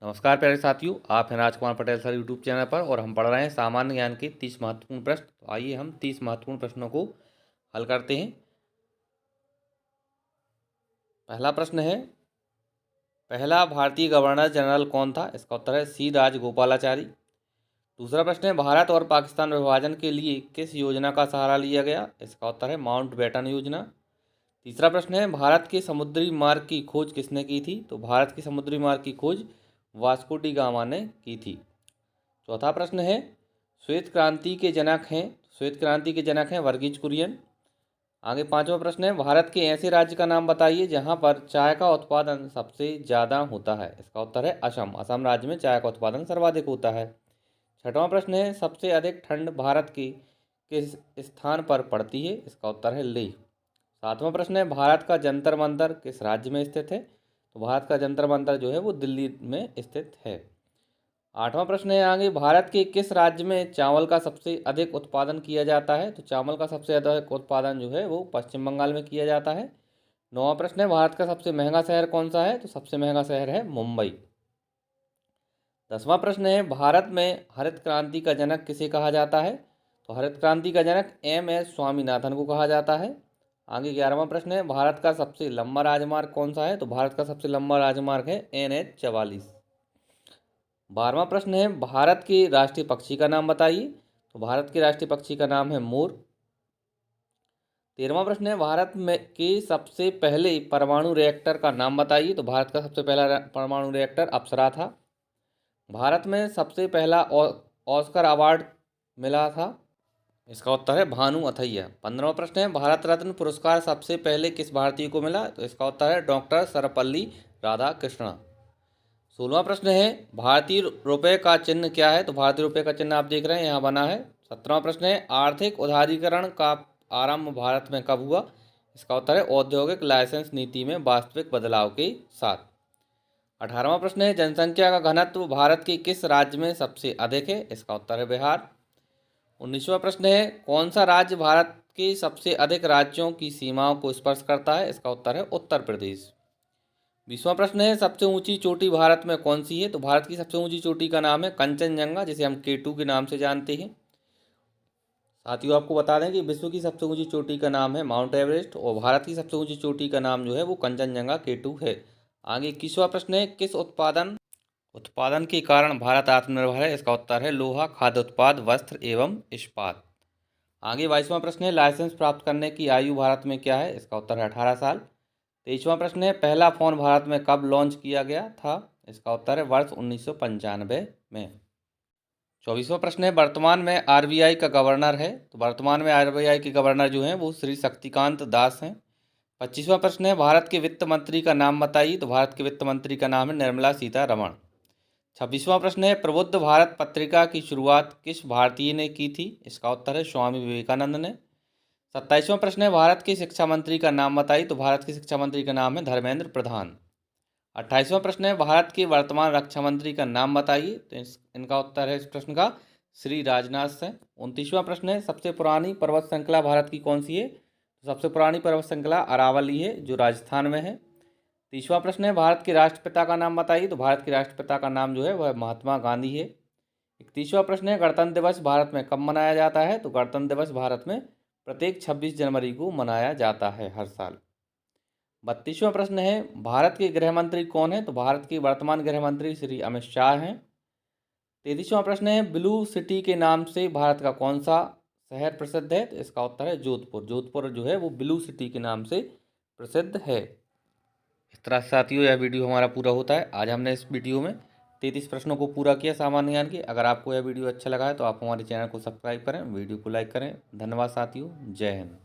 नमस्कार प्यारे साथियों, आप हैं Rajkumar Patel sir YouTube channel पर और हम पढ़ रहे हैं सामान्य ज्ञान के 30 महत्वपूर्ण प्रश्न। तो आइए हम 30 महत्वपूर्ण प्रश्नों को हल करते हैं। पहला प्रश्न है, पहला भारतीय गवर्नर जनरल कौन था? इसका उत्तर है सी राजगोपालाचारी। दूसरा प्रश्न है, भारत और पाकिस्तान विभाजन के लिए किस योजना का सहारा लिया गया? इसका उत्तर है माउंटबेटन योजना। तीसरा प्रश्न है, भारत के समुद्री मार्ग की खोज किसने की थी? तो भारत के समुद्री मार्ग की खोज वास्को डी गामा ने की थी। चौथा प्रश्न है, श्वेत क्रांति के जनक हैं वर्गीज कुरियन। आगे पांचवा प्रश्न है, भारत के ऐसे राज्य का नाम बताइए जहां पर चाय का उत्पादन सबसे ज़्यादा होता है। इसका उत्तर है असम। असम राज्य में चाय का उत्पादन सर्वाधिक होता है। छठवां प्रश्न है, सबसे अधिक ठंड भारत के किस स्थान पर पड़ती है? इसका उत्तर है लेह। सातवां प्रश्न है, भारत का जंतर मंतर किस राज्य में स्थित है? तो भारत का जंतर मंतर जो है वो दिल्ली में स्थित है। आठवां प्रश्न है आगे, भारत के किस राज्य में चावल का सबसे अधिक उत्पादन किया जाता है? तो चावल का सबसे अधिक उत्पादन जो है वो पश्चिम बंगाल में किया जाता है। नौवां प्रश्न है, भारत का सबसे महंगा शहर कौन सा है? तो सबसे महंगा शहर है मुंबई। 10वां प्रश्न है, भारत में हरित क्रांति का जनक किसे कहा जाता है? तो हरित क्रांति का जनक MS स्वामीनाथन को कहा जाता है। आगे 11वां प्रश्न है, भारत का सबसे लंबा राजमार्ग कौन सा है? तो भारत का सबसे लंबा राजमार्ग है NH 44। 12वां प्रश्न है, भारत के राष्ट्रीय पक्षी का नाम बताइए। तो भारत के राष्ट्रीय पक्षी का नाम है मोर। 13वां प्रश्न है, भारत में के सबसे पहले परमाणु रिएक्टर का नाम बताइए। तो भारत का सबसे पहला परमाणु रिएक्टर अप्सरा था। भारत में सबसे पहला ऑस्कर अवार्ड मिला था। इसका उत्तर है भानु अथैया। 15वां प्रश्न है, भारत रत्न पुरस्कार सबसे पहले किस भारतीय को मिला? तो इसका उत्तर है डॉक्टर सर्वपल्ली राधाकृष्णन। 16वां प्रश्न है, भारतीय रुपये का चिन्ह क्या है? तो भारतीय रुपये का चिन्ह आप देख रहे हैं यहाँ बना है। 17वां प्रश्न है, आर्थिक उदारीकरण का आरंभ भारत में कब हुआ? इसका उत्तर है औद्योगिक लाइसेंस नीति में वास्तविक बदलाव के साथ। 18वां प्रश्न है, जनसंख्या का घनत्व भारत के किस राज्य में सबसे अधिक है? इसका उत्तर है बिहार। 19वां प्रश्न है, कौन सा राज्य भारत के सबसे अधिक राज्यों की सीमाओं को स्पर्श करता है? इसका उत्तर है उत्तर प्रदेश। 20वां प्रश्न है, सबसे ऊंची चोटी भारत में कौन सी है? तो भारत की सबसे ऊंची चोटी का नाम है कंचनजंगा, जिसे हम K2 के नाम से जानते हैं। साथियों, आपको बता दें कि विश्व की सबसे ऊंची चोटी का नाम है माउंट एवरेस्ट और भारत की सबसे ऊंची चोटी का नाम जो है वो कंचनजंगा K2 है। आगे 21वां प्रश्न है, किस उत्पादन के कारण भारत आत्मनिर्भर है? इसका उत्तर है लोहा, खाद्य उत्पाद, वस्त्र एवं इस्पात। आगे 22वां प्रश्न है, लाइसेंस प्राप्त करने की आयु भारत में क्या है? इसका उत्तर है 18 साल। 23वां प्रश्न है, पहला फोन भारत में कब लॉन्च किया गया था? इसका उत्तर है वर्ष 1995 में। 24वां प्रश्न है, वर्तमान में RBI का गवर्नर है? तो वर्तमान में RBI के गवर्नर जो हैं वो श्री शक्तिकांत दास हैं। 25वां प्रश्न है, भारत के वित्त मंत्री का नाम बताइए। तो भारत के वित्त मंत्री का नाम है निर्मला सीतारमण। 26वां प्रश्न है, प्रबुद्ध भारत पत्रिका की शुरुआत किस भारतीय ने की थी? इसका उत्तर है स्वामी विवेकानंद ने। 27वां प्रश्न है, भारत के शिक्षा मंत्री का नाम बताइए। तो भारत के शिक्षा मंत्री का नाम है धर्मेंद्र प्रधान। 28वां प्रश्न है, भारत के वर्तमान रक्षा मंत्री का नाम बताइए। तो इनका उत्तर है इस प्रश्न का श्री राजनाथ सिंह। 29वां प्रश्न है, सबसे पुरानी पर्वत श्रृंखला भारत की कौन सी है? तो सबसे पुरानी पर्वत श्रृंखला अरावली है, जो राजस्थान में है। 30वां प्रश्न है, भारत के राष्ट्रपिता का नाम बताइए। तो भारत के राष्ट्रपिता का नाम जो है वह महात्मा गांधी है। 31वां प्रश्न है, गणतंत्र दिवस भारत में कब मनाया जाता है? तो गणतंत्र दिवस भारत में प्रत्येक 26 जनवरी को मनाया जाता है हर साल। 32वां प्रश्न है, भारत के गृह मंत्री कौन है? तो भारत के वर्तमान गृह मंत्री श्री अमित शाह हैं। 33वां प्रश्न है, ब्लू सिटी के नाम से भारत का कौन सा शहर प्रसिद्ध है? तो इसका उत्तर है जोधपुर। जोधपुर जो है वो ब्लू सिटी के नाम से प्रसिद्ध है। इस तरह से साथियों यह वीडियो हमारा पूरा होता है। आज हमने इस वीडियो में 33 प्रश्नों को पूरा किया सामान्य ज्ञान के। अगर आपको यह वीडियो अच्छा लगा है तो आप हमारे चैनल को सब्सक्राइब करें, वीडियो को लाइक करें। धन्यवाद साथियों, जय हिंद।